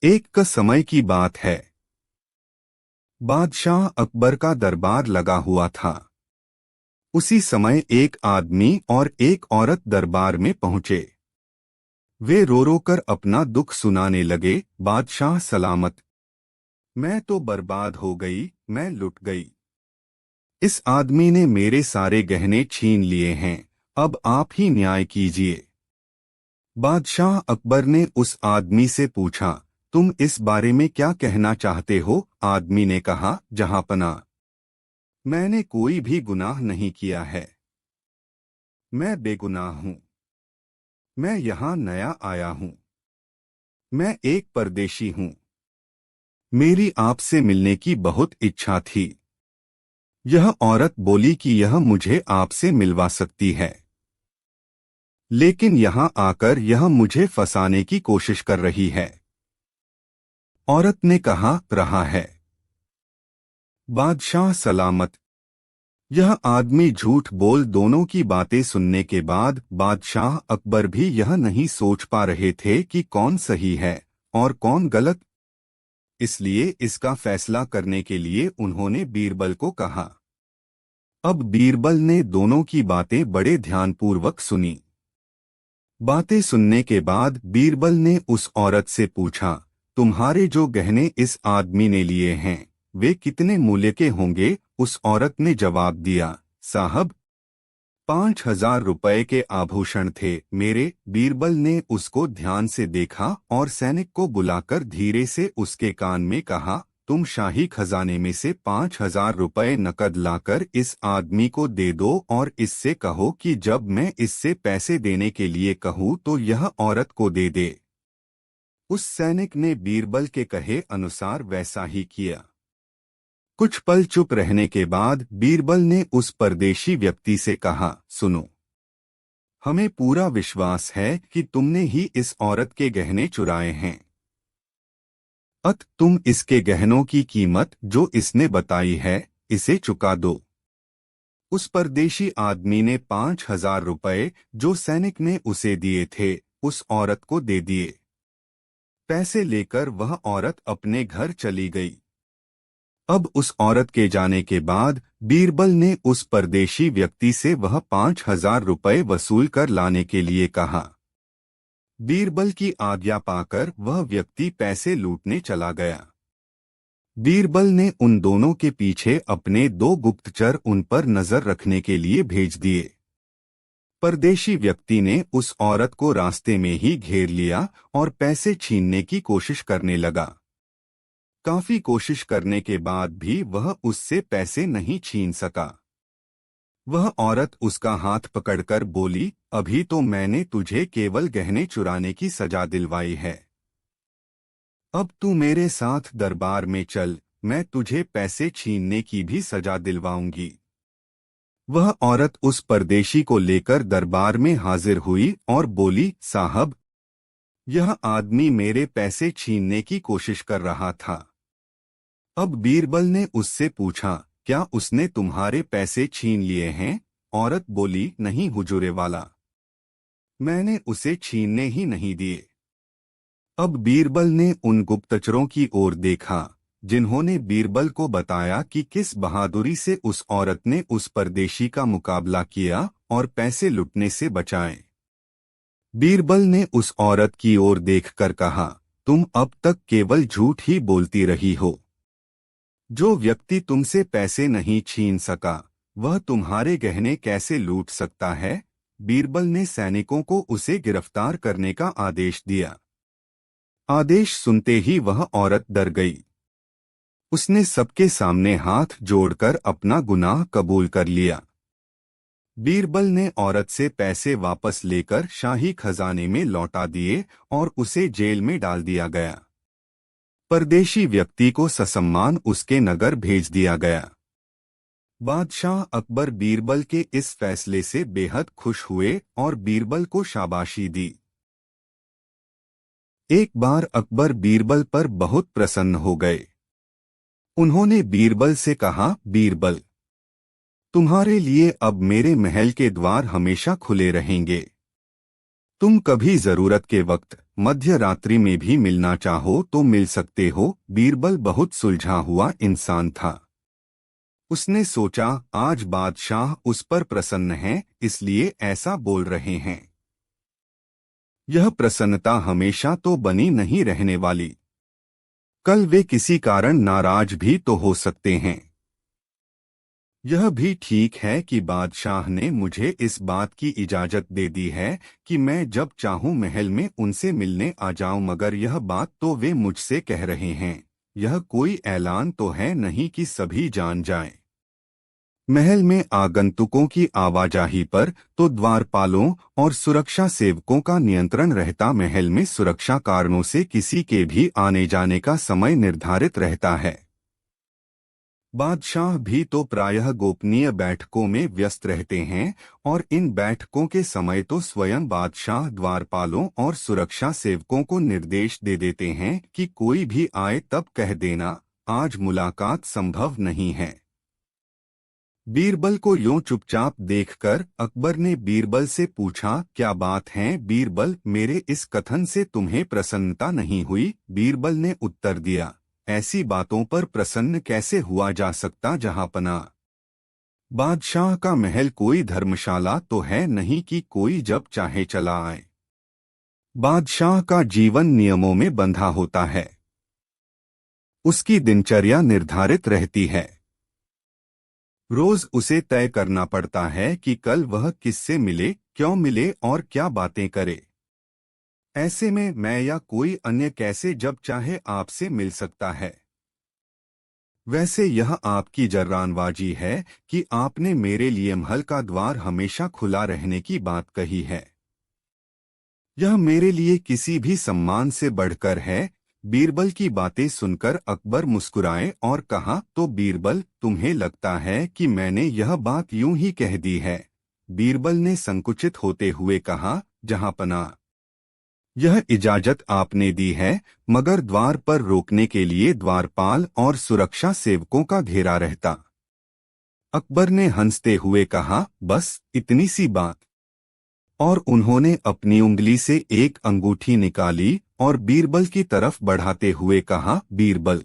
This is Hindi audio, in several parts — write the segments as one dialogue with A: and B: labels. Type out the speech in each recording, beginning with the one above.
A: एक का समय की बात है। बादशाह अकबर का दरबार लगा हुआ था। उसी समय एक आदमी और एक औरत दरबार में पहुंचे। वे रो रो कर अपना दुख सुनाने लगे। बादशाह सलामत, मैं तो बर्बाद हो गई, मैं लुट गई। इस आदमी ने मेरे सारे गहने छीन लिए हैं, अब आप ही न्याय कीजिए। बादशाह अकबर ने उस आदमी से पूछा, तुम इस बारे में क्या कहना चाहते हो? आदमी ने कहा, जहांपनाह, मैंने कोई भी गुनाह नहीं किया है। मैं बेगुनाह हूँ। मैं यहाँ नया आया हूँ। मैं एक परदेशी हूँ। मेरी आपसे मिलने की बहुत इच्छा थी। यह औरत बोली कि यह मुझे आपसे मिलवा सकती है, लेकिन यहाँ आकर यह मुझे फंसाने की कोशिश कर रही है। औरत ने कहा, रहा है। बादशाह सलामत। यह आदमी झूठ बोल। दोनों की बातें सुनने के बाद बादशाह अकबर भी यह नहीं सोच पा रहे थे कि कौन सही है और कौन गलत। इसलिए इसका फैसला करने के लिए उन्होंने बीरबल को कहा। अब बीरबल ने दोनों की बातें बड़े ध्यानपूर्वक सुनी। बातें सुनने के बाद बीरबल ने उस औरत से पूछा, तुम्हारे जो गहने इस आदमी ने लिए हैं वे कितने मूल्य के होंगे? उस औरत ने जवाब दिया, साहब, 5,000 रुपए के आभूषण थे मेरे। बीरबल ने उसको ध्यान से देखा और सैनिक को बुलाकर धीरे से उसके कान में कहा, तुम शाही खजाने में से 5,000 रुपए नकद लाकर इस आदमी को दे दो और इससे कहो कि जब मैं इससे पैसे देने के लिए कहूँ तो यह औरत को दे दे। उस सैनिक ने बीरबल के कहे अनुसार वैसा ही किया। कुछ पल चुप रहने के बाद बीरबल ने उस परदेशी व्यक्ति से कहा, सुनो, हमें पूरा विश्वास है कि तुमने ही इस औरत के गहने चुराए हैं। तुम इसके गहनों की कीमत जो इसने बताई है इसे चुका दो। उस परदेशी आदमी ने 5,000 रुपए जो सैनिक ने उसे दिए थे उस औरत को दे दिए। पैसे लेकर वह औरत अपने घर चली गई। अब उस औरत के जाने के बाद बीरबल ने उस परदेशी व्यक्ति से वह 5,000 रुपए वसूल कर लाने के लिए कहा। बीरबल की आज्ञा पाकर वह व्यक्ति पैसे लूटने चला गया। बीरबल ने उन दोनों के पीछे अपने 2 गुप्तचर उन पर नजर रखने के लिए भेज दिए। परदेशी व्यक्ति ने उस औरत को रास्ते में ही घेर लिया और पैसे छीनने की कोशिश करने लगा। काफी कोशिश करने के बाद भी वह उससे पैसे नहीं छीन सका। वह औरत उसका हाथ पकड़कर बोली, अभी तो मैंने तुझे केवल गहने चुराने की सजा दिलवाई है। अब तू मेरे साथ दरबार में चल, मैं तुझे पैसे छीनने की भी सजा दिलवाऊंगी। वह औरत उस परदेशी को लेकर दरबार में हाजिर हुई और बोली, साहब, यह आदमी मेरे पैसे छीनने की कोशिश कर रहा था। अब बीरबल ने उससे पूछा, क्या उसने तुम्हारे पैसे छीन लिए हैं? औरत बोली, नहीं हुजूरे वाला, मैंने उसे छीनने ही नहीं दिए। अब बीरबल ने उन गुप्तचरों की ओर देखा जिन्होंने बीरबल को बताया कि किस बहादुरी से उस औरत ने उस परदेशी का मुकाबला किया और पैसे लुटने से बचाए। बीरबल ने उस औरत की ओर देखकर कहा, तुम अब तक केवल झूठ ही बोलती रही हो। जो व्यक्ति तुमसे पैसे नहीं छीन सका वह तुम्हारे गहने कैसे लूट सकता है? बीरबल ने सैनिकों को उसे गिरफ्तार करने का आदेश दिया। आदेश सुनते ही वह औरत डर गई। उसने सबके सामने हाथ जोड़कर अपना गुनाह कबूल कर लिया। बीरबल ने औरत से पैसे वापस लेकर शाही खजाने में लौटा दिए और उसे जेल में डाल दिया गया। परदेशी व्यक्ति को ससम्मान उसके नगर भेज दिया गया। बादशाह अकबर बीरबल के इस फैसले से बेहद खुश हुए और बीरबल को शाबाशी दी। एक बार अकबर बीरबल पर बहुत प्रसन्न हो गए। उन्होंने बीरबल से कहा, बीरबल, तुम्हारे लिए अब मेरे महल के द्वार हमेशा खुले रहेंगे। तुम कभी जरूरत के वक्त मध्य रात्रि में भी मिलना चाहो तो मिल सकते हो। बीरबल बहुत सुलझा हुआ इंसान था। उसने सोचा आज बादशाह उस पर प्रसन्न है, इसलिए ऐसा बोल रहे हैं। यह प्रसन्नता हमेशा तो बनी नहीं रहने वाली। कल वे किसी कारण नाराज भी तो हो सकते हैं। यह भी ठीक है कि बादशाह ने मुझे इस बात की इजाजत दे दी है कि मैं जब चाहूं महल में उनसे मिलने आ जाऊं, मगर यह बात तो वे मुझसे कह रहे हैं। यह कोई ऐलान तो है नहीं कि सभी जान जाएं। महल में आगंतुकों की आवाजाही पर तो द्वारपालों और सुरक्षा सेवकों का नियंत्रण रहता। महल में सुरक्षा कारणों से किसी के भी आने जाने का समय निर्धारित रहता है। बादशाह भी तो प्रायः गोपनीय बैठकों में व्यस्त रहते हैं और इन बैठकों के समय तो स्वयं बादशाह द्वारपालों और सुरक्षा सेवकों को निर्देश दे देते हैं कि कोई भी आए तब कह देना आज मुलाकात संभव नहीं है। बीरबल को यूं चुपचाप देखकर अकबर ने बीरबल से पूछा, क्या बात है बीरबल, मेरे इस कथन से तुम्हें प्रसन्नता नहीं हुई? बीरबल ने उत्तर दिया, ऐसी बातों पर प्रसन्न कैसे हुआ जा सकता जहांपना। बादशाह का महल कोई धर्मशाला तो है नहीं कि कोई जब चाहे चला आए। बादशाह का जीवन नियमों में बंधा होता है। उसकी दिनचर्या निर्धारित रहती है। रोज उसे तय करना पड़ता है कि कल वह किससे मिले, क्यों मिले और क्या बातें करे। ऐसे में मैं या कोई अन्य कैसे जब चाहे आपसे मिल सकता है। वैसे यह आपकी जर्रानबाजी है कि आपने मेरे लिए महल का द्वार हमेशा खुला रहने की बात कही है। यह मेरे लिए किसी भी सम्मान से बढ़कर है। बीरबल की बातें सुनकर अकबर मुस्कुराए और कहा, तो बीरबल तुम्हें लगता है कि मैंने यह बात यूं ही कह दी है? बीरबल ने संकुचित होते हुए कहा, जहांपना यह इजाजत आपने दी है, मगर द्वार पर रोकने के लिए द्वारपाल और सुरक्षा सेवकों का घेरा रहता। अकबर ने हंसते हुए कहा, बस इतनी सी बात। और उन्होंने अपनी उंगली से एक अंगूठी निकाली और बीरबल की तरफ बढ़ाते हुए कहा, बीरबल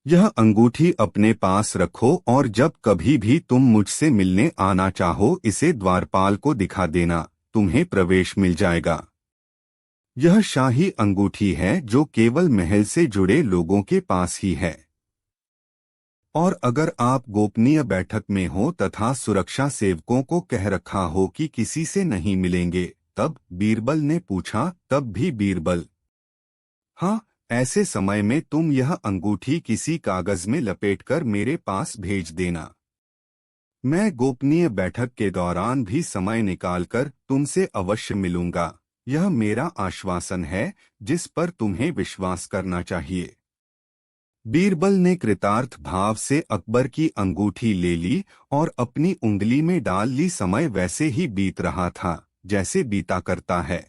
A: यह अंगूठी अपने पास रखो और जब कभी भी तुम मुझसे मिलने आना चाहो इसे द्वारपाल को दिखा देना, तुम्हें प्रवेश मिल जाएगा। यह शाही अंगूठी है जो केवल महल से जुड़े लोगों के पास ही है। और अगर आप गोपनीय बैठक में हो तथा सुरक्षा सेवकों को कह रखा हो कि किसी से नहीं मिलेंगे, तब? बीरबल ने पूछा, तब भी बीरबल? हाँ, ऐसे समय में तुम यह अंगूठी किसी कागज में लपेटकर मेरे पास भेज देना। मैं गोपनीय बैठक के दौरान भी समय निकालकर तुमसे अवश्य मिलूंगा। यह मेरा आश्वासन है जिस पर तुम्हें विश्वास करना चाहिए। बीरबल ने कृतार्थ भाव से अकबर की अंगूठी ले ली और अपनी उंगली में डाल ली। समय वैसे ही बीत रहा था जैसे बीता करता है।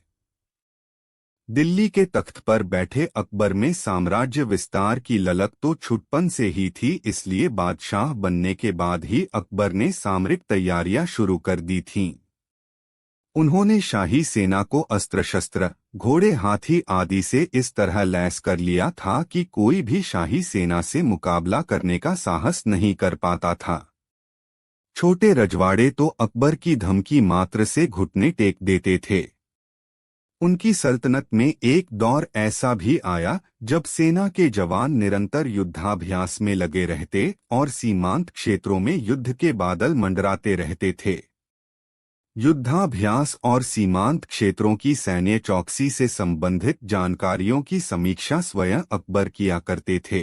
A: दिल्ली के तख्त पर बैठे अकबर में साम्राज्य विस्तार की ललक तो छुटपन से ही थी, इसलिए बादशाह बनने के बाद ही अकबर ने सामरिक तैयारियां शुरू कर दी थीं। उन्होंने शाही सेना को अस्त्र शस्त्र, घोड़े, हाथी आदि से इस तरह लैस कर लिया था कि कोई भी शाही सेना से मुकाबला करने का साहस नहीं कर पाता था। छोटे रजवाड़े तो अकबर की धमकी मात्र से घुटने टेक देते थे। उनकी सल्तनत में एक दौर ऐसा भी आया जब सेना के जवान निरंतर युद्धाभ्यास में लगे रहते और सीमांत क्षेत्रों में युद्ध के बादल मंडराते रहते थे। युद्धाभ्यास और सीमांत क्षेत्रों की सैन्य चौकसी से संबंधित जानकारियों की समीक्षा स्वयं अकबर किया करते थे।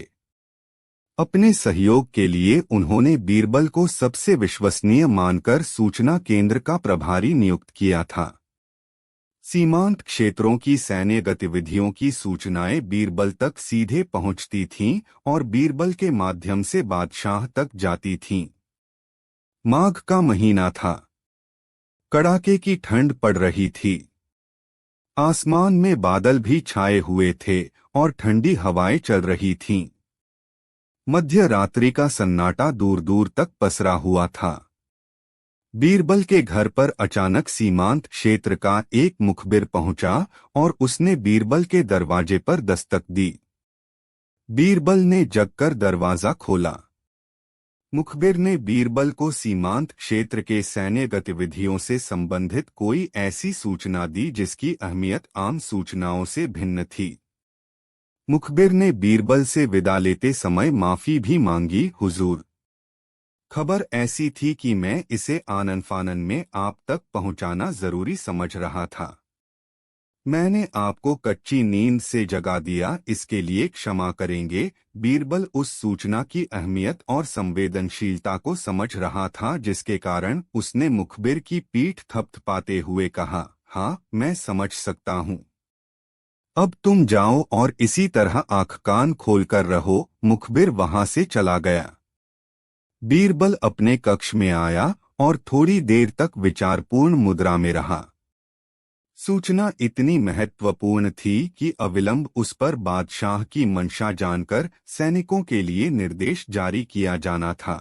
A: अपने सहयोग के लिए उन्होंने बीरबल को सबसे विश्वसनीय मानकर सूचना केंद्र का प्रभारी नियुक्त किया था। सीमांत क्षेत्रों की सैन्य गतिविधियों की सूचनाएं बीरबल तक सीधे पहुंचती थीं और बीरबल के माध्यम से बादशाह तक जाती थीं। माघ का महीना था। कड़ाके की ठंड पड़ रही थी। आसमान में बादल भी छाए हुए थे और ठंडी हवाएं चल रही थीं। मध्य रात्रि का सन्नाटा दूर दूर तक पसरा हुआ था। बीरबल के घर पर अचानक सीमांत क्षेत्र का एक मुखबिर पहुंचा और उसने बीरबल के दरवाजे पर दस्तक दी। बीरबल ने जगकर दरवाजा खोला। मुखबिर ने बीरबल को सीमांत क्षेत्र के सैन्य गतिविधियों से संबंधित कोई ऐसी सूचना दी जिसकी अहमियत आम सूचनाओं से भिन्न थी। मुखबिर ने बीरबल से विदा लेते समय माफी भी मांगी। हुजूर, खबर ऐसी थी कि मैं इसे आनन फानन में आप तक पहुंचाना जरूरी समझ रहा था। मैंने आपको कच्ची नींद से जगा दिया, इसके लिए क्षमा करेंगे। बीरबल उस सूचना की अहमियत और संवेदनशीलता को समझ रहा था जिसके कारण उसने मुखबिर की पीठ थपथपाते हुए कहा, हाँ, मैं समझ सकता हूँ। अब तुम जाओ और इसी तरह आंख कान खोलकर रहो। मुखबिर वहां से चला गया। बीरबल अपने कक्ष में आया और थोड़ी देर तक विचारपूर्ण मुद्रा में रहा। सूचना इतनी महत्वपूर्ण थी कि अविलंब उस पर बादशाह की मंशा जानकर सैनिकों के लिए निर्देश जारी किया जाना था।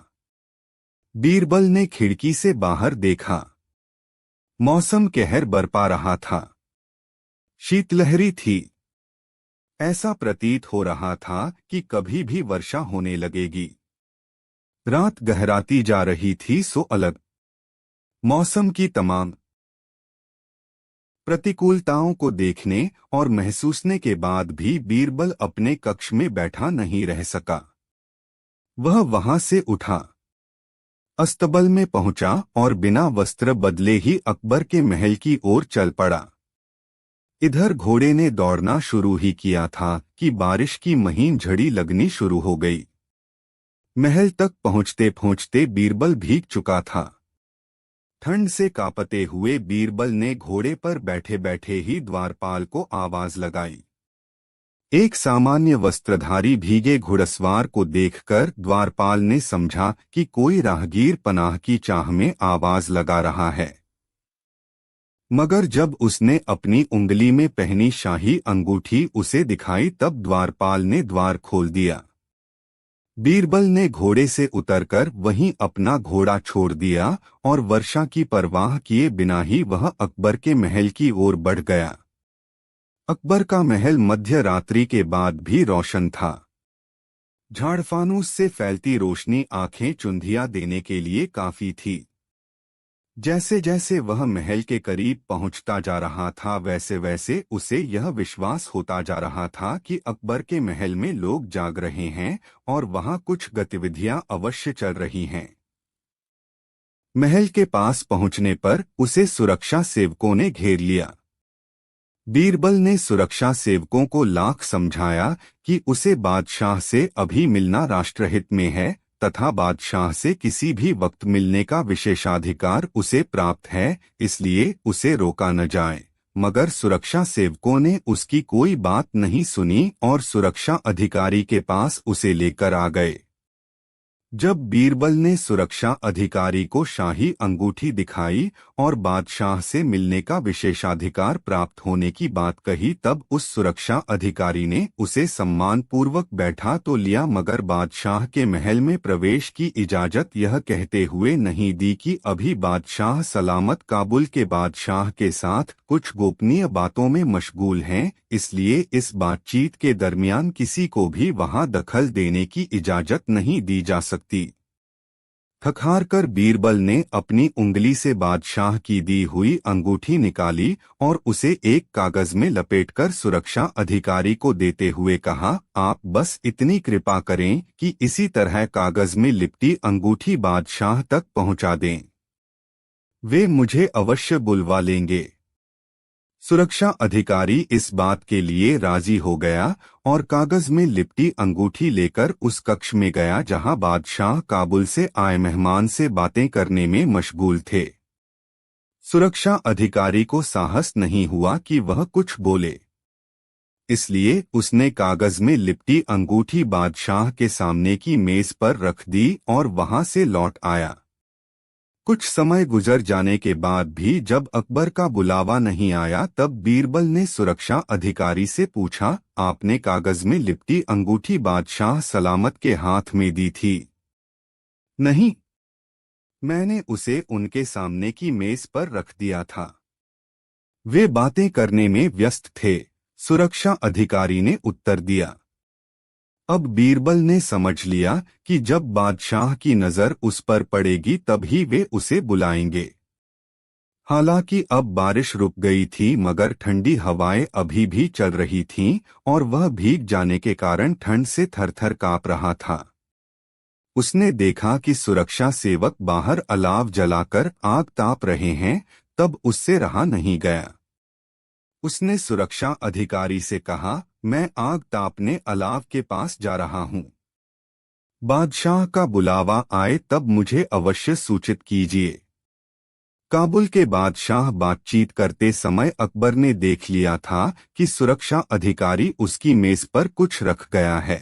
A: बीरबल ने खिड़की से बाहर देखा। मौसम कहर बरपा रहा था। शीतलहरी थी। ऐसा प्रतीत हो रहा था कि कभी भी वर्षा होने लगेगी। रात गहराती जा रही थी। सो अलग मौसम की तमाम प्रतिकूलताओं को देखने और महसूसने के बाद भी बीरबल अपने कक्ष में बैठा नहीं रह सका। वह वहां से उठा, अस्तबल में पहुंचा और बिना वस्त्र बदले ही अकबर के महल की ओर चल पड़ा। इधर घोड़े ने दौड़ना शुरू ही किया था कि बारिश की महीन झड़ी लगनी शुरू हो गई। महल तक पहुंचते पहुंचते बीरबल भीग चुका था। ठंड से कांपते हुए बीरबल ने घोड़े पर बैठे बैठे ही द्वारपाल को आवाज लगाई। एक सामान्य वस्त्रधारी भीगे घुड़सवार को देखकर द्वारपाल ने समझा कि कोई राहगीर पनाह की चाह में आवाज लगा रहा है। मगर जब उसने अपनी उंगली में पहनी शाही अंगूठी उसे दिखाई तब द्वारपाल ने द्वार खोल दिया। बीरबल ने घोड़े से उतरकर वहीं अपना घोड़ा छोड़ दिया और वर्षा की परवाह किए बिना ही वह अकबर के महल की ओर बढ़ गया। अकबर का महल मध्य रात्रि के बाद भी रोशन था। झाड़फानूस से फैलती रोशनी आंखें चुंधिया देने के लिए काफी थी। जैसे जैसे वह महल के करीब पहुंचता जा रहा था वैसे वैसे उसे यह विश्वास होता जा रहा था कि अकबर के महल में लोग जाग रहे हैं और वहां कुछ गतिविधियां अवश्य चल रही हैं। महल के पास पहुंचने पर उसे सुरक्षा सेवकों ने घेर लिया। बीरबल ने सुरक्षा सेवकों को लाख समझाया कि उसे बादशाह से अभी मिलना राष्ट्रहित में है तथा बादशाह से किसी भी वक्त मिलने का विशेषाधिकार उसे प्राप्त है, इसलिए उसे रोका न जाए। मगर सुरक्षा सेवकों ने उसकी कोई बात नहीं सुनी और सुरक्षा अधिकारी के पास उसे लेकर आ गए। जब बीरबल ने सुरक्षा अधिकारी को शाही अंगूठी दिखाई और बादशाह से मिलने का विशेषाधिकार प्राप्त होने की बात कही तब उस सुरक्षा अधिकारी ने उसे सम्मानपूर्वक बैठा तो लिया मगर बादशाह के महल में प्रवेश की इजाजत यह कहते हुए नहीं दी कि अभी बादशाह सलामत काबुल के बादशाह के साथ कुछ गोपनीय बातों में मशगूल हैं, इसलिए इस बातचीत के दरमियान किसी को भी वहां दखल देने की इजाजत नहीं दी जा सकती। थक-हार कर बीरबल ने अपनी उंगली से बादशाह की दी हुई अंगूठी निकाली और उसे एक कागज में लपेटकर सुरक्षा अधिकारी को देते हुए कहा, आप बस इतनी कृपा करें कि इसी तरह कागज में लिपटी अंगूठी बादशाह तक पहुंचा दें। वे मुझे अवश्य बुलवा लेंगे। सुरक्षा अधिकारी इस बात के लिए राजी हो गया और कागज में लिपटी अंगूठी लेकर उस कक्ष में गया जहां बादशाह काबुल से आए मेहमान से बातें करने में मशगूल थे। सुरक्षा अधिकारी को साहस नहीं हुआ कि वह कुछ बोले, इसलिए उसने कागज में लिपटी अंगूठी बादशाह के सामने की मेज पर रख दी और वहां से लौट आया। कुछ समय गुजर जाने के बाद भी जब अकबर का बुलावा नहीं आया तब बीरबल ने सुरक्षा अधिकारी से पूछा, आपने कागज में लिपटी अंगूठी बादशाह सलामत के हाथ में दी थी? नहीं, मैंने उसे उनके सामने की मेज पर रख दिया था। वे बातें करने में व्यस्त थे, सुरक्षा अधिकारी ने उत्तर दिया। अब बीरबल ने समझ लिया कि जब बादशाह की नजर उस पर पड़ेगी तभी वे उसे बुलाएंगे। हालांकि अब बारिश रुक गई थी मगर ठंडी हवाएं अभी भी चल रही थीं और वह भीग जाने के कारण ठंड से थरथर कांप रहा था। उसने देखा कि सुरक्षा सेवक बाहर अलाव जलाकर आग ताप रहे हैं, तब उससे रहा नहीं गया। उसने सुरक्षा अधिकारी से कहा, मैं आग तापने अलाव के पास जा रहा हूँ। बादशाह का बुलावा आए तब मुझे अवश्य सूचित कीजिए। काबुल के बादशाह बातचीत करते समय अकबर ने देख लिया था कि सुरक्षा अधिकारी उसकी मेज पर कुछ रख गया है।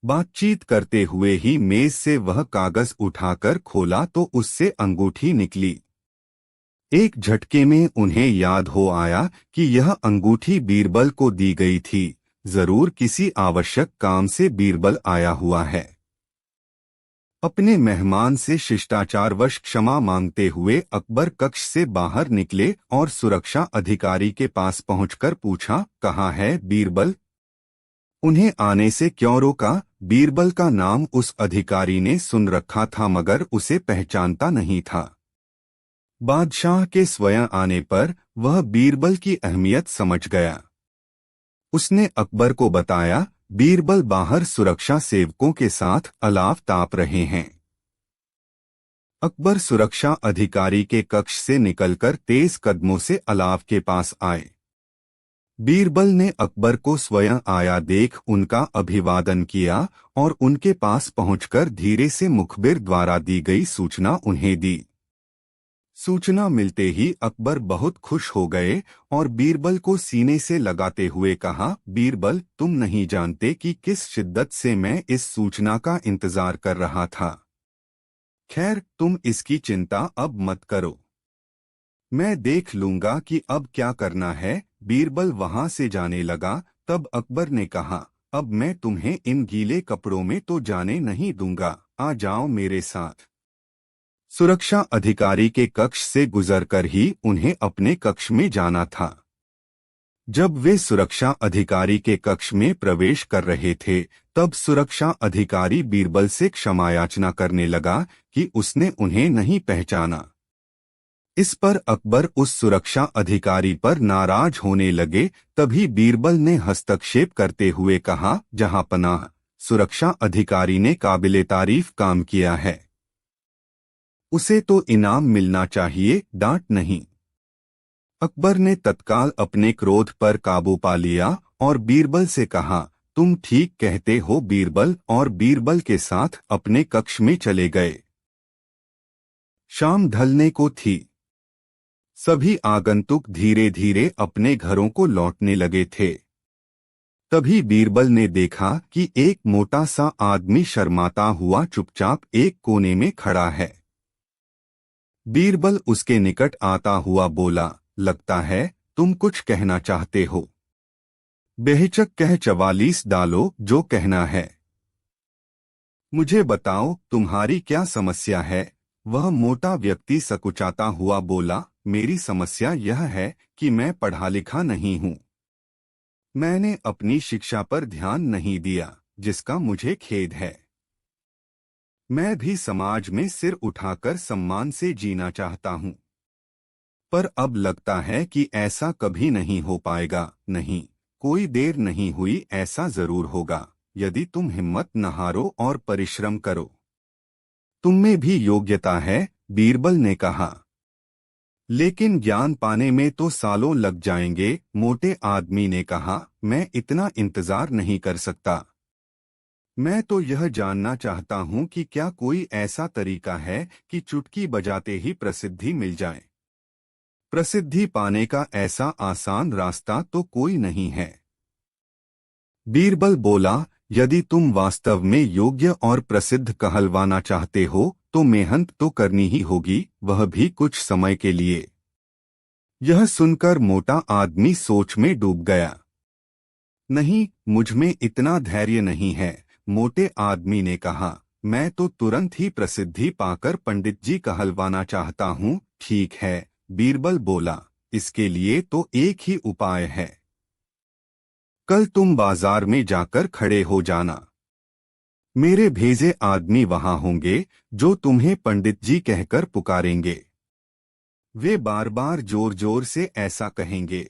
A: बातचीत करते हुए ही मेज से वह कागज उठाकर खोला तो उससे अंगूठी निकली। एक झटके में उन्हें याद हो आया कि यह अंगूठी बीरबल को दी गई थी। जरूर किसी आवश्यक काम से बीरबल आया हुआ है। अपने मेहमान से शिष्टाचारवश क्षमा मांगते हुए अकबर कक्ष से बाहर निकले और सुरक्षा अधिकारी के पास पहुंचकर पूछा, कहाँ है बीरबल? उन्हें आने से क्यों रोका? बीरबल का नाम उस अधिकारी ने सुन रखा था मगर उसे पहचानता नहीं था। बादशाह के स्वयं आने पर वह बीरबल की अहमियत समझ गया। उसने अकबर को बताया, बीरबल बाहर सुरक्षा सेवकों के साथ अलाव ताप रहे हैं। अकबर सुरक्षा अधिकारी के कक्ष से निकलकर तेज कदमों से अलाव के पास आए। बीरबल ने अकबर को स्वयं आया देख उनका अभिवादन किया और उनके पास पहुंचकर धीरे से मुखबिर द्वारा दी गई सूचना उन्हें दी। सूचना मिलते ही अकबर बहुत खुश हो गए और बीरबल को सीने से लगाते हुए कहा, बीरबल, तुम नहीं जानते कि किस शिद्दत से मैं इस सूचना का इंतजार कर रहा था। खैर, तुम इसकी चिंता अब मत करो, मैं देख लूंगा कि अब क्या करना है। बीरबल वहां से जाने लगा। तब अकबर ने कहा, अब मैं तुम्हें इन गीले कपड़ों में तो जाने नहीं दूंगा, आ जाओ मेरे साथ। सुरक्षा अधिकारी के कक्ष से गुजरकर ही उन्हें अपने कक्ष में जाना था। जब वे सुरक्षा अधिकारी के कक्ष में प्रवेश कर रहे थे तब सुरक्षा अधिकारी बीरबल से क्षमा याचना करने लगा कि उसने उन्हें नहीं पहचाना। इस पर अकबर उस सुरक्षा अधिकारी पर नाराज होने लगे। तभी बीरबल ने हस्तक्षेप करते हुए कहा, जहांपनाह, सुरक्षा अधिकारी ने काबिले तारीफ काम किया है, उसे तो इनाम मिलना चाहिए, डांट नहीं। अकबर ने तत्काल अपने क्रोध पर काबू पा लिया और बीरबल से कहा, तुम ठीक कहते हो बीरबल, और बीरबल के साथ अपने कक्ष में चले गए। शाम ढलने को थी। सभी आगंतुक धीरे धीरे अपने घरों को लौटने लगे थे। तभी बीरबल ने देखा कि एक मोटा सा आदमी शर्माता हुआ चुपचाप एक कोने में खड़ा है। बीरबल उसके निकट आता हुआ बोला, लगता है तुम कुछ कहना चाहते हो। बेहिचक कह 44 डालो जो कहना है। मुझे बताओ तुम्हारी क्या समस्या है? वह मोटा व्यक्ति सकुचाता हुआ बोला, मेरी समस्या यह है कि मैं पढ़ा लिखा नहीं हूँ। मैंने अपनी शिक्षा पर ध्यान नहीं दिया, जिसका मुझे खेद है। मैं भी समाज में सिर उठाकर सम्मान से जीना चाहता हूँ, पर अब लगता है कि ऐसा कभी नहीं हो पाएगा। नहीं, कोई देर नहीं हुई, ऐसा जरूर होगा यदि तुम हिम्मत न हारो और परिश्रम करो। तुम में भी योग्यता है, बीरबल ने कहा, लेकिन ज्ञान पाने में तो सालों लग जाएंगे। मोटे आदमी ने कहा, मैं इतना इंतजार नहीं कर सकता। मैं तो यह जानना चाहता हूँ कि क्या कोई ऐसा तरीका है कि चुटकी बजाते ही प्रसिद्धि मिल जाए। प्रसिद्धि पाने का ऐसा आसान रास्ता तो कोई नहीं है। बीरबल बोला, यदि तुम वास्तव में योग्य और प्रसिद्ध कहलवाना चाहते हो तो मेहनत तो करनी ही होगी, वह भी कुछ समय के लिए। यह सुनकर मोटा आदमी सोच में डूब गया। नहीं, मुझ में इतना धैर्य नहीं है, मोटे आदमी ने कहा, मैं तो तुरंत ही प्रसिद्धि पाकर पंडित जी कहलवाना चाहता हूँ। ठीक है, बीरबल बोला, इसके लिए तो एक ही उपाय है। कल तुम बाजार में जाकर खड़े हो जाना। मेरे भेजे आदमी वहां होंगे जो तुम्हें पंडित जी कहकर पुकारेंगे। वे बार बार जोर जोर से ऐसा कहेंगे।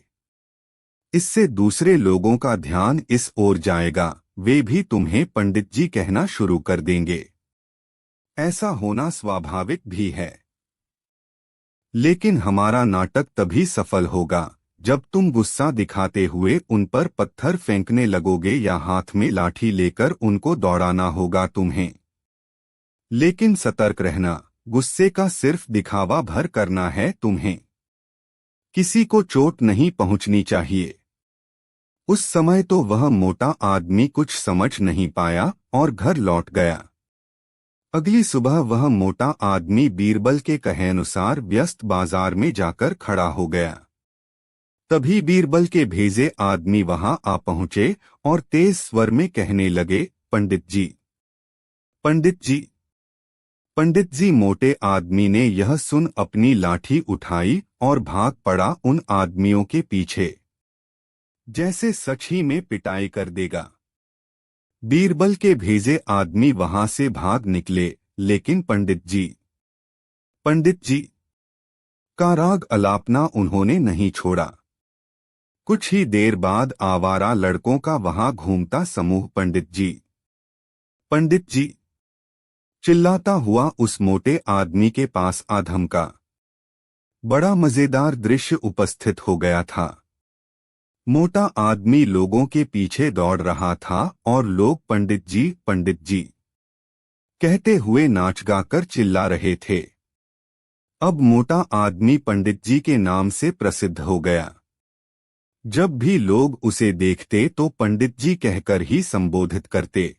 A: इससे दूसरे लोगों का ध्यान इस ओर जाएगा, वे भी तुम्हें पंडित जी कहना शुरू कर देंगे। ऐसा होना स्वाभाविक भी है। लेकिन हमारा नाटक तभी सफल होगा जब तुम गुस्सा दिखाते हुए उन पर पत्थर फेंकने लगोगे या हाथ में लाठी लेकर उनको दौड़ाना होगा तुम्हें। लेकिन सतर्क रहना, गुस्से का सिर्फ दिखावा भर करना है तुम्हें। किसी को चोट नहीं पहुंचनी चाहिए। उस समय तो वह मोटा आदमी कुछ समझ नहीं पाया और घर लौट गया। अगली सुबह वह मोटा आदमी बीरबल के कहे अनुसार व्यस्त बाजार में जाकर खड़ा हो गया। तभी बीरबल के भेजे आदमी वहां आ पहुंचे और तेज स्वर में कहने लगे, पंडित जी, पंडित जी। पंडित जी। मोटे आदमी ने यह सुन अपनी लाठी उठाई और भाग पड़ा उन आदमियों के पीछे, जैसे सच ही में पिटाई कर देगा। बीरबल के भेजे आदमी वहां से भाग निकले, लेकिन पंडित जी का राग अलापना उन्होंने नहीं छोड़ा। कुछ ही देर बाद आवारा लड़कों का वहां घूमता समूह पंडित जी चिल्लाता हुआ उस मोटे आदमी के पास आ धमका। बड़ा मजेदार दृश्य उपस्थित हो गया था। मोटा आदमी लोगों के पीछे दौड़ रहा था और लोग पंडित जी कहते हुए नाच गाकर चिल्ला रहे थे। अब मोटा आदमी पंडित जी के नाम से प्रसिद्ध हो गया। जब भी लोग उसे देखते तो पंडित जी कहकर ही संबोधित करते।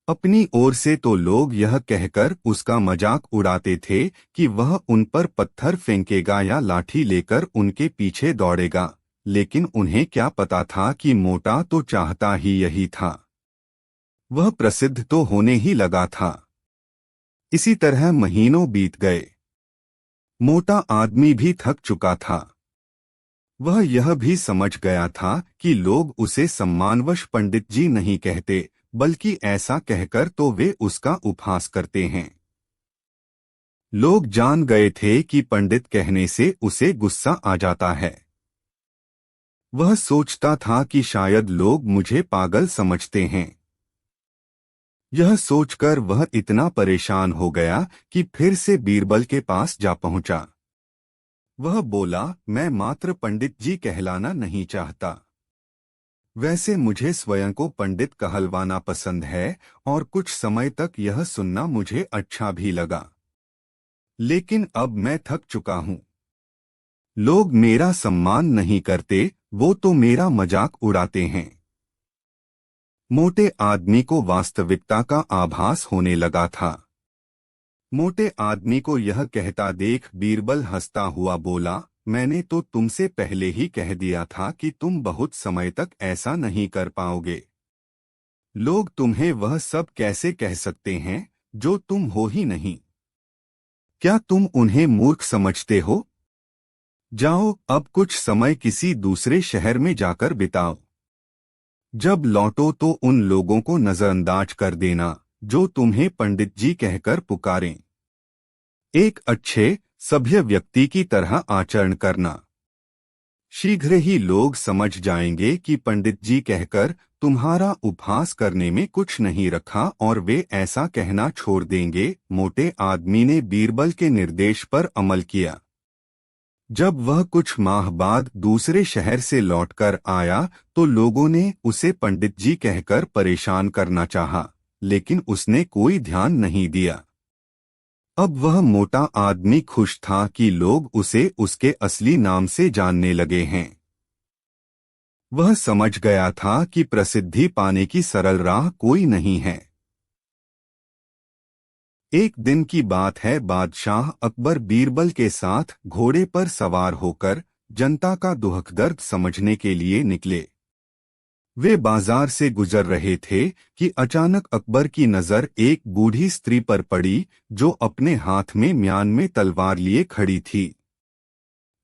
A: अपनी ओर से तो लोग यह कहकर उसका मजाक उड़ाते थे कि वह उन पर पत्थर फेंकेगा या लाठी लेकर उनके पीछे दौड़ेगा, लेकिन उन्हें क्या पता था कि मोटा तो चाहता ही यही था। वह प्रसिद्ध तो होने ही लगा था। इसी तरह महीनों बीत गए। मोटा आदमी भी थक चुका था। वह यह भी समझ गया था कि लोग उसे सम्मानवश पंडित जी नहीं कहते, बल्कि ऐसा कहकर तो वे उसका उपहास करते हैं। लोग जान गए थे कि पंडित कहने से उसे गुस्सा आ जाता है। वह सोचता था कि शायद लोग मुझे पागल समझते हैं। यह सोचकर वह इतना परेशान हो गया कि फिर से बीरबल के पास जा पहुंचा। वह बोला, मैं मात्र पंडित जी कहलाना नहीं चाहता। वैसे मुझे स्वयं को पंडित कहलवाना पसंद है और कुछ समय तक यह सुनना मुझे अच्छा भी लगा। लेकिन अब मैं थक चुका हूं। लोग मेरा सम्मान नहीं करते, वो तो मेरा मजाक उड़ाते हैं। मोटे आदमी को वास्तविकता का आभास होने लगा था। मोटे आदमी को यह कहता देख बीरबल हंसता हुआ बोला, मैंने तो तुमसे पहले ही कह दिया था कि तुम बहुत समय तक ऐसा नहीं कर पाओगे। लोग तुम्हें वह सब कैसे कह सकते हैं जो तुम हो ही नहीं। क्या तुम उन्हें मूर्ख समझते हो? जाओ, अब कुछ समय किसी दूसरे शहर में जाकर बिताओ। जब लौटो तो उन लोगों को नजरअंदाज कर देना जो तुम्हें पंडित जी कहकर पुकारें। एक अच्छे सभ्य व्यक्ति की तरह आचरण करना। शीघ्र ही लोग समझ जाएंगे कि पंडित जी कहकर तुम्हारा उपहास करने में कुछ नहीं रखा और वे ऐसा कहना छोड़ देंगे। मोटे आदमी ने बीरबल के निर्देश पर अमल किया। जब वह कुछ माह बाद दूसरे शहर से लौटकर आया तो लोगों ने उसे पंडित जी कहकर परेशान करना चाहा, लेकिन उसने कोई ध्यान नहीं दिया। अब वह मोटा आदमी खुश था कि लोग उसे उसके असली नाम से जानने लगे हैं। वह समझ गया था कि प्रसिद्धि पाने की सरल राह कोई नहीं है। एक दिन की बात है, बादशाह अकबर बीरबल के साथ घोड़े पर सवार होकर जनता का दुख दर्द समझने के लिए निकले। वे बाजार से गुजर रहे थे कि अचानक अकबर की नजर एक बूढ़ी स्त्री पर पड़ी जो अपने हाथ में म्यान में तलवार लिए खड़ी थी।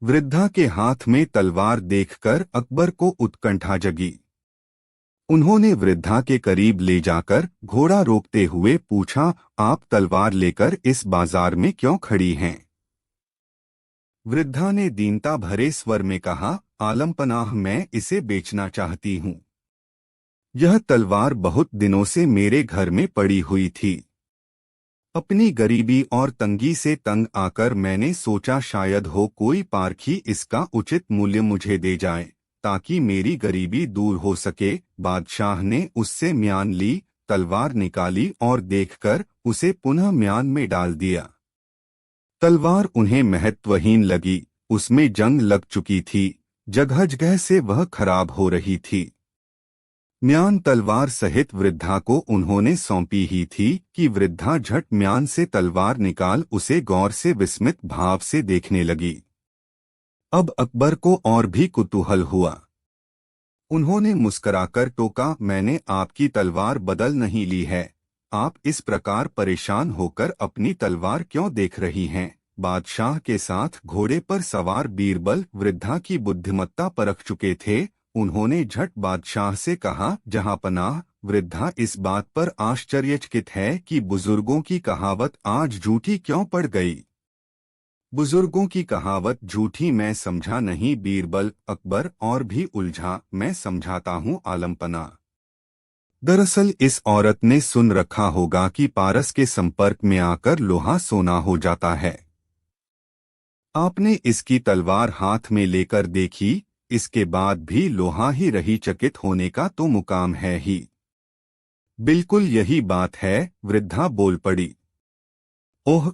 A: वृद्धा के हाथ में तलवार देखकर अकबर को उत्कंठा जगी। उन्होंने वृद्धा के करीब ले जाकर घोड़ा रोकते हुए पूछा, आप तलवार लेकर इस बाजार में क्यों खड़ी हैं? वृद्धा ने दीनता भरे स्वर में कहा, आलमपनाह, मैं इसे बेचना चाहती हूँ। यह तलवार बहुत दिनों से मेरे घर में पड़ी हुई थी। अपनी गरीबी और तंगी से तंग आकर मैंने सोचा शायद हो कोई पारखी इसका उचित मूल्य मुझे दे जाए ताकि मेरी गरीबी दूर हो सके। बादशाह ने उससे म्यान ली, तलवार निकाली और देखकर उसे पुनः म्यान में डाल दिया। तलवार उन्हें महत्वहीन लगी, उसमें जंग लग चुकी थी, जगह जगह से वह खराब हो रही थी। म्यान तलवार सहित वृद्धा को उन्होंने सौंपी ही थी कि वृद्धा झट म्यान से तलवार निकाल उसे गौर से विस्मित भाव से देखने लगी। अब अकबर को और भी कुतूहल हुआ। उन्होंने मुस्कराकर टोका, मैंने आपकी तलवार बदल नहीं ली है, आप इस प्रकार परेशान होकर अपनी तलवार क्यों देख रही हैं? बादशाह के साथ घोड़े पर सवार बीरबल वृद्धा की बुद्धिमत्ता परख चुके थे। उन्होंने झट बादशाह से कहा, जहांपनाह, वृद्धा इस बात पर आश्चर्यचकित है कि बुजुर्गों की कहावत आज झूठी क्यों पड़ गई। बुजुर्गों की कहावत झूठी मैं समझा नहीं बीरबल। अकबर और भी उलझा, मैं समझाता हूँ आलमपना। दरअसल इस औरत ने सुन रखा होगा कि पारस के संपर्क में आकर लोहा सोना हो जाता है। आपने इसकी तलवार हाथ में लेकर देखी, इसके बाद भी लोहा ही रही, चकित होने का तो मुकाम है ही। बिल्कुल यही बात है, वृद्धा बोल पड़ी। ओह,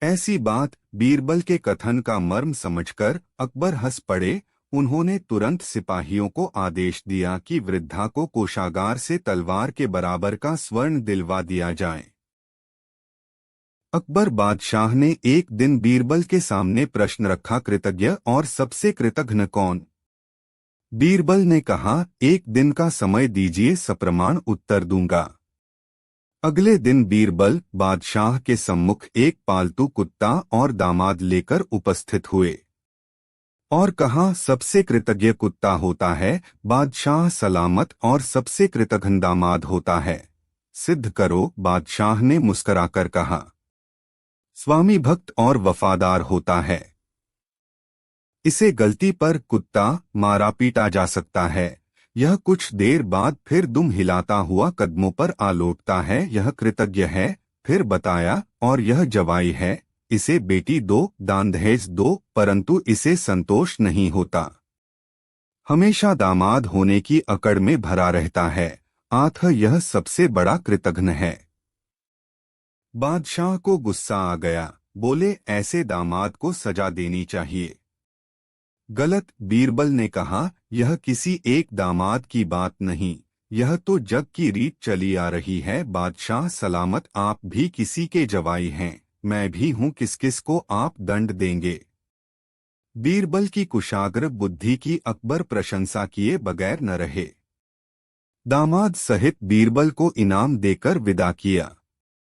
A: ऐसी बात? बीरबल के कथन का मर्म समझकर अकबर हंस पड़े। उन्होंने तुरंत सिपाहियों को आदेश दिया कि वृद्धा को कोषागार से तलवार के बराबर का स्वर्ण दिलवा दिया जाए। अकबर बादशाह ने एक दिन बीरबल के सामने प्रश्न रखा, कृतज्ञ और सबसे कृतघ्न कौन? बीरबल ने कहा, एक दिन का समय दीजिए, सप्रमाण उत्तर दूंगा। अगले दिन बीरबल बादशाह के सम्मुख एक पालतू कुत्ता और दामाद लेकर उपस्थित हुए और कहा, सबसे कृतज्ञ कुत्ता होता है, बादशाह सलामत, और सबसे कृतघ्न दामाद होता है, सिद्ध करो। बादशाह ने मुस्कराकर कहा, स्वामी भक्त और वफादार होता है। इसे गलती पर कुत्ता मारा पीटा जा सकता है। यह कुछ देर बाद फिर दुम हिलाता हुआ कदमों पर आ लौटता है, यह कृतज्ञ है। फिर बताया, और यह जवाई है, इसे बेटी दो, दान दहेज दो, परंतु इसे संतोष नहीं होता। हमेशा दामाद होने की अकड़ में भरा रहता है, आथ यह सबसे बड़ा कृतघ्न है। बादशाह को गुस्सा आ गया, बोले, ऐसे दामाद को सजा देनी चाहिए। गलत, बीरबल ने कहा, यह किसी एक दामाद की बात नहीं, यह तो जग की रीत चली आ रही है। बादशाह सलामत, आप भी किसी के जवाई हैं, मैं भी हूँ, किस किस को आप दंड देंगे? बीरबल की कुशाग्र बुद्धि की अकबर प्रशंसा किए बगैर न रहे। दामाद सहित बीरबल को इनाम देकर विदा किया।